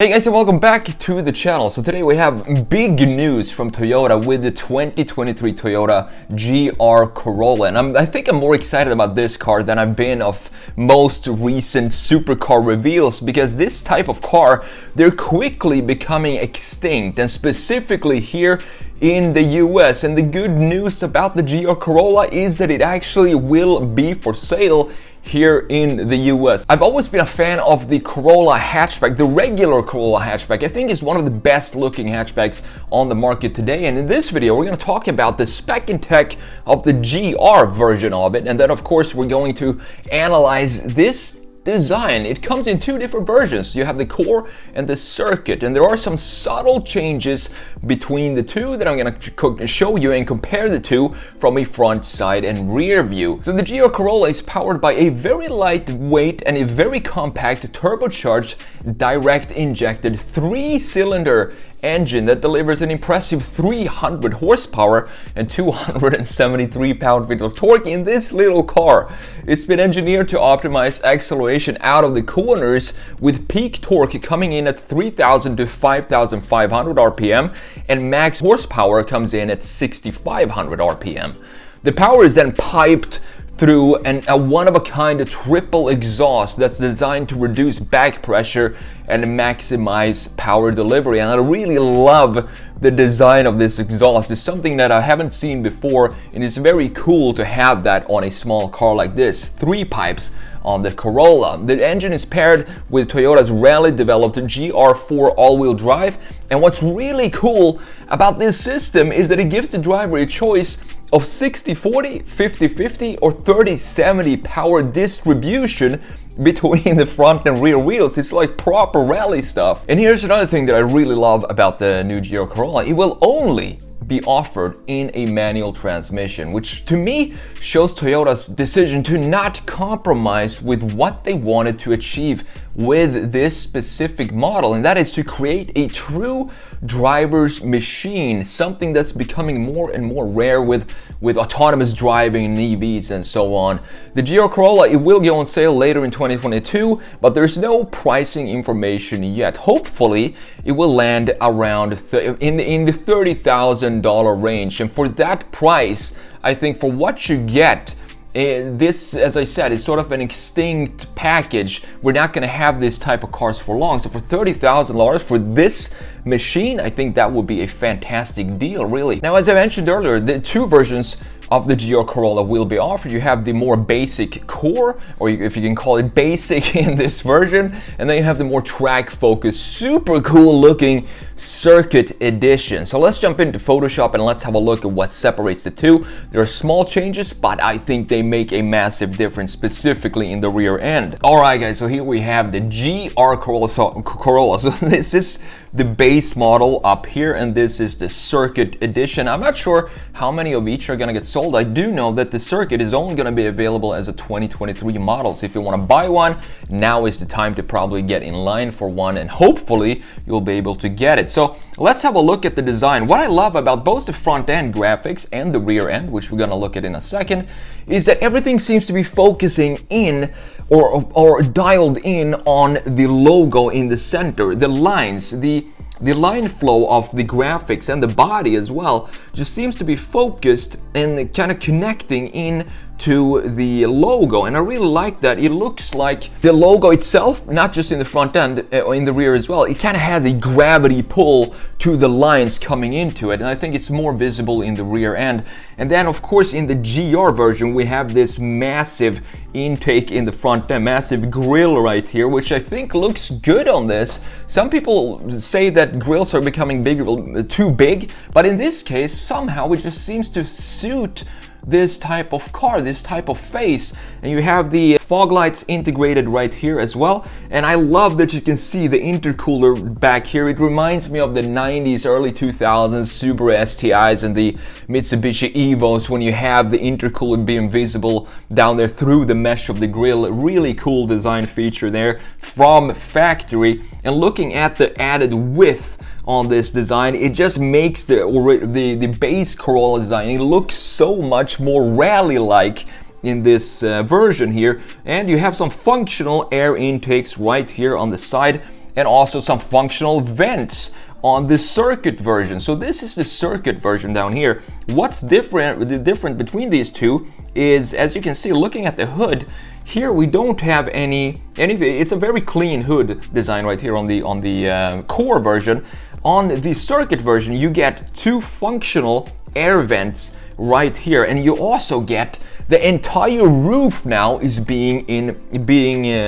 Hey guys, and welcome back to the channel. So today we have big news from Toyota with the 2023 Toyota GR Corolla, and I think I'm more excited about this car than I've been of most recent supercar reveals, because this type of car, they're quickly becoming extinct, and specifically here in the US. And the good news about the GR Corolla is that it actually will be for sale here in the US. I've always been a fan of the Corolla hatchback. The regular Corolla hatchback, I think, is one of the best looking hatchbacks on the market today. And in this video, we're going to talk about the spec and tech of the GR version of it. And then, of course, we're going to analyze this design. It comes in two different versions. You have the core and the circuit, and there are some subtle changes between the two that I'm going to show you and compare the two from a front, side, and rear view. So the GR Corolla is powered by a very lightweight and a very compact turbocharged direct injected 3-cylinder engine that delivers an impressive 300 horsepower and 273 pound-feet of torque in this little car. It's been engineered to optimize acceleration out of the corners, with peak torque coming in at 3,000 to 5,500 RPM, and max horsepower comes in at 6,500 RPM. The power is then piped through a one-of-a-kind triple exhaust that's designed to reduce back pressure and maximize power delivery. And I really love the design of this exhaust. It's something that I haven't seen before, and it's very cool to have that on a small car like this. 3 pipes on the Corolla. The engine is paired with Toyota's rally-developed GR4 all-wheel drive, and what's really cool about this system is that it gives the driver a choice of 60-40, 50-50, or 30-70 power distribution between the front and rear wheels. It's like proper rally stuff. And here's another thing that I really love about the new GR Corolla. It will only be offered in a manual transmission, which to me shows Toyota's decision to not compromise with what they wanted to achieve with this specific model, and that is to create a true driver's machine, something that's becoming more and more rare with autonomous driving and EVs and so on. The GR Corolla, it will go on sale later in 2022, but there's no pricing information yet. Hopefully it will land around in the $30,000 range, and for that price, I think for what you get, this, as I said, is sort of an extinct package. We're not going to have this type of cars for long. So for $30,000 for this machine, I think that would be a fantastic deal, really. Now, as I mentioned earlier, the two versions of the GR Corolla will be offered. You have the more basic core, or if you can call it basic in this version, and then you have the more track-focused, super cool looking circuit edition. So let's jump into Photoshop and let's have a look at what separates the two. There are small changes, but I think they make a massive difference, specifically in the rear end. All right, guys, so here we have the GR Corolla. So this is the base model up here, and this is the circuit edition. I'm not sure how many of each are going to get sold. I do know that the circuit is only going to be available as a 2023 model. So if you want to buy one, now is the time to probably get in line for one, and hopefully you'll be able to get it. So let's have a look at the design. What I love about both the front end graphics and the rear end, which we're going to look at in a second, is that everything seems to be focusing in or dialed in on the logo in the center. The lines, the line flow of the graphics and the body as well just seems to be focused and kind of connecting in to the logo, and I really like that. It looks like the logo itself, not just in the front end, in the rear as well, it kind of has a gravity pull to the lines coming into it, and I think it's more visible in the rear end. And then, of course, in the GR version, we have this massive intake in the front end, massive grille right here, which I think looks good on this. Some people say that grills are becoming too big, but in this case, somehow it just seems to suit this type of car, this type of face. And you have the fog lights integrated right here as well, and I love that you can see the intercooler back here. It reminds me of the 90s, early 2000s Subaru STIs and the Mitsubishi Evos, when you have the intercooler being visible down there through the mesh of the grille. Really cool design feature there from factory. And looking at the added width on this design, it just makes the base Corolla design, it looks so much more rally-like in this version here. And you have some functional air intakes right here on the side, and also some functional vents on the circuit version. So this is the circuit version down here. What's different, the difference between these two is, as you can see, looking at the hood, here we don't have anything. It's a very clean hood design right here on the core version. On the circuit version, you get two functional air vents right here, and you also get the entire roof now is being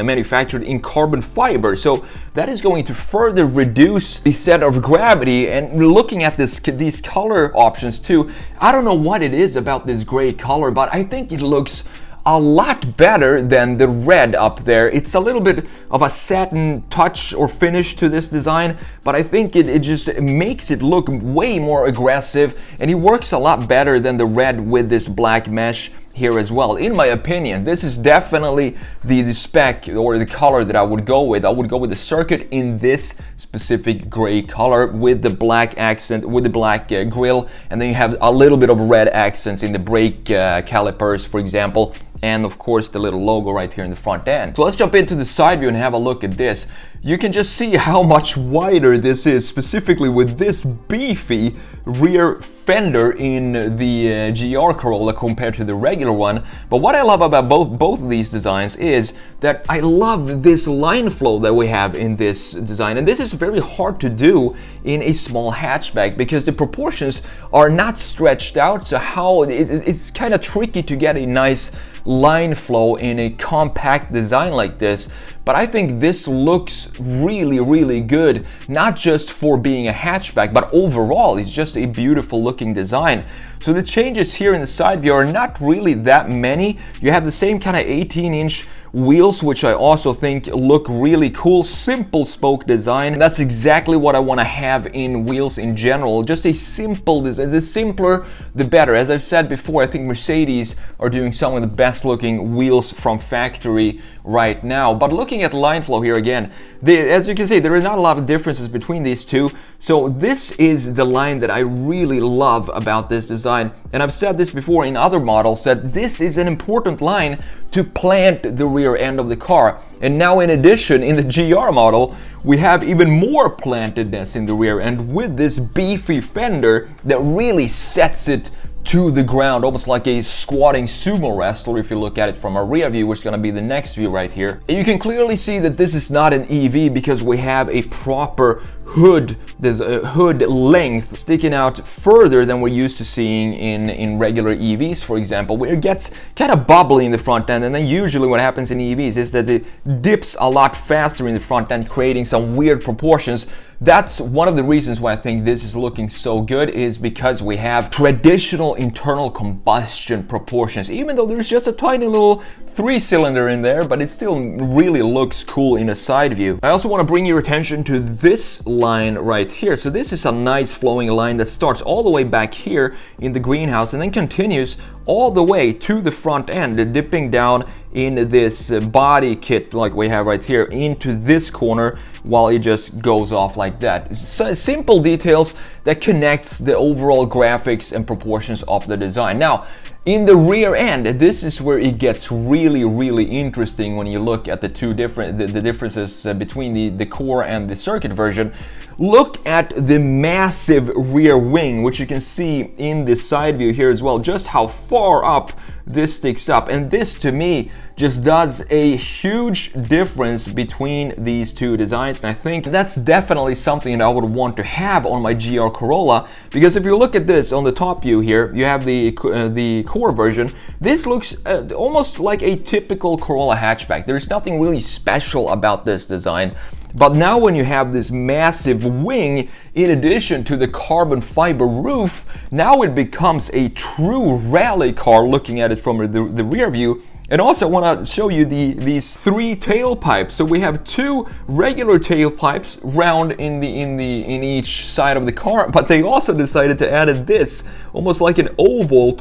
manufactured in carbon fiber. So that is going to further reduce the center of gravity. And looking at these color options too, I don't know what it is about this gray color, but I think it looks a lot better than the red up there. It's a little bit of a satin touch or finish to this design, but I think it just makes it look way more aggressive, and it works a lot better than the red with this black mesh here as well. In my opinion, this is definitely the spec or the color that I would go with. I would go with the circuit in this specific gray color with the black accent, with the black grille, and then you have a little bit of red accents in the brake calipers, for example, and of course the little logo right here in the front end. So let's jump into the side view and have a look at this. You can just see how much wider this is, specifically with this beefy rear fender in the GR Corolla compared to the regular one. But what I love about both of these designs is that I love this line flow that we have in this design, and this is very hard to do in a small hatchback because the proportions are not stretched out, so it's kind of tricky to get a nice line flow in a compact design like this. But I think this looks really good, not just for being a hatchback, but overall it's just a beautiful looking design. So the changes here in the side view are not really that many. You have the same kind of 18-inch wheels, which I also think look really cool. Simple spoke design. That's exactly what I want to have in wheels in general. Just a simple design. The simpler, the better. As I've said before, I think Mercedes are doing some of the best looking wheels from factory right now. But looking at line flow here again, as you can see, there are not a lot of differences between these two. So this is the line that I really love about this design. And I've said this before in other models, that this is an important line to plant the rear end of the car. And now in addition, in the GR model, we have even more plantedness in the rear end with this beefy fender that really sets it to the ground, almost like a squatting sumo wrestler if you look at it from a rear view, which is going to be the next view right here. And you can clearly see that this is not an EV because we have a proper hood. There's a hood length sticking out further than we're used to seeing in regular EVs, for example, where it gets kind of bubbly in the front end, and then usually what happens in EVs is that it dips a lot faster in the front end, creating some weird proportions. That's one of the reasons why I think this is looking so good, is because we have traditional internal combustion proportions, even though there's just a tiny little 3-cylinder in there, but it still really looks cool in a side view. I also want to bring your attention to this line right here. So this is a nice flowing line that starts all the way back here in the greenhouse and then continues all the way to the front end, dipping down in this body kit like we have right here into this corner, while it just goes off like that. So simple details that connects the overall graphics and proportions of the design. Now in the rear end, this is where it gets really interesting when you look at the differences between the core and the circuit version. Look at the massive rear wing, which you can see in the side view here as well, just how far up this sticks up. And this to me just does a huge difference between these two designs, and I think that's definitely something that I would want to have on my GR Corolla, because if you look at this on the top view here, you have the core version. This looks almost like a typical Corolla hatchback. There's nothing really special about this design. But now when you have this massive wing in addition to the carbon fiber roof, now it becomes a true rally car looking at it from the rear view. And also I want to show you these 3 tailpipes. So we have 2 regular tailpipes round in each side of the car, but they also decided to add this almost like an oval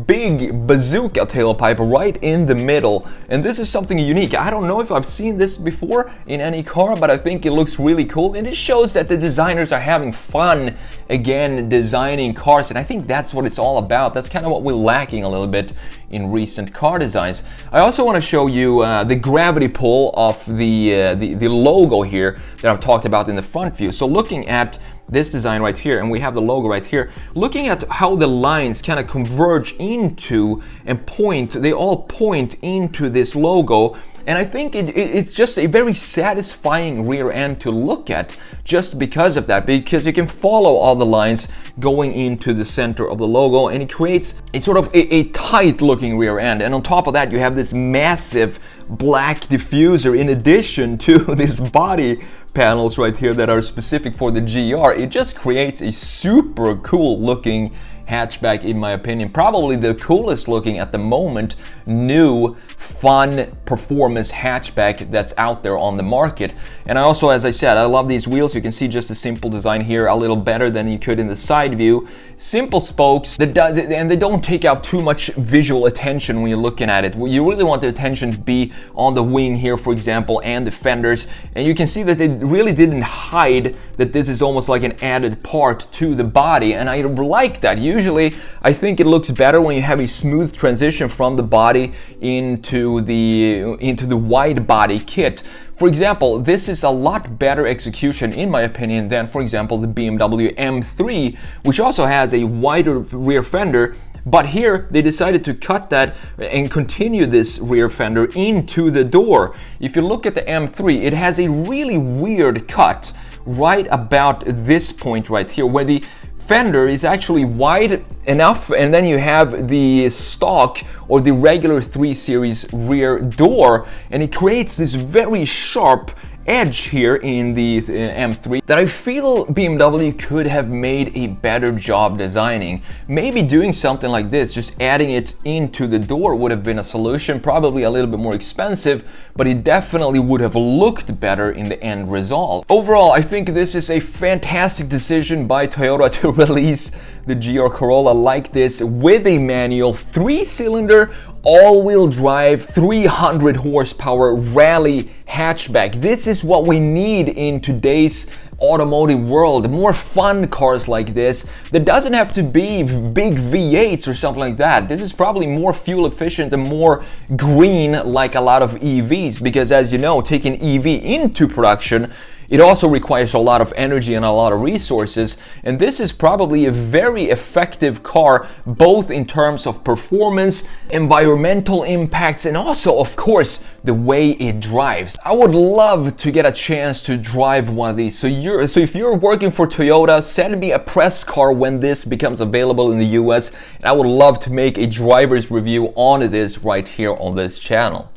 big bazooka tailpipe right in the middle. And this is something unique. I don't know if I've seen this before in any car, but I think it looks really cool, and it shows that the designers are having fun again designing cars, and I think that's what it's all about. That's kind of what we're lacking a little bit in recent car designs. I also want to show you the gravity pull of the logo here that I've talked about in the front view. So looking at this design right here, and we have the logo right here, looking at how the lines kind of converge into and point, they all point into this logo. And I think it's just a very satisfying rear end to look at just because of that, because you can follow all the lines going into the center of the logo, and it creates a sort of a tight looking rear end. And on top of that, you have this massive black diffuser in addition to these body panels right here that are specific for the GR. It just creates a super cool looking hatchback, in my opinion. Probably the coolest looking at the moment new fun performance hatchback that's out there on the market. And I also, as I said, I love these wheels. You can see just a simple design here, a little better than you could in the side view. Simple spokes, and they don't take out too much visual attention when you're looking at it. You really want the attention to be on the wing here, for example, and the fenders. And you can see that they really didn't hide that this is almost like an added part to the body, and I like that. Usually, I think it looks better when you have a smooth transition from the body into the wide body kit. For example, this is a lot better execution, in my opinion, than, for example, the BMW M3, which also has a wider rear fender. But here they decided to cut that and continue this rear fender into the door. If you look at the M3, it has a really weird cut right about this point right here, where the fender is actually wide enough, and then you have the stock or the regular 3 Series rear door, and it creates this very sharp edge here in the M3 that I feel BMW could have made a better job designing. Maybe doing something like this, just adding it into the door, would have been a solution. Probably a little bit more expensive, but it definitely would have looked better in the end result. Overall, I think this is a fantastic decision by Toyota to release the GR Corolla like this with a manual 3-cylinder all-wheel drive 300 horsepower rally hatchback. This is what we need in today's automotive world. More fun cars like this that doesn't have to be big V8s or something like that. This is probably more fuel efficient and more green, like a lot of EVs, because as you know, taking EV into production, it also requires a lot of energy and a lot of resources, and this is probably a very effective car, both in terms of performance, environmental impacts, and also, of course, the way it drives. I would love to get a chance to drive one of these. So if you're working for Toyota, send me a press car when this becomes available in the US, and I would love to make a driver's review on this right here on this channel.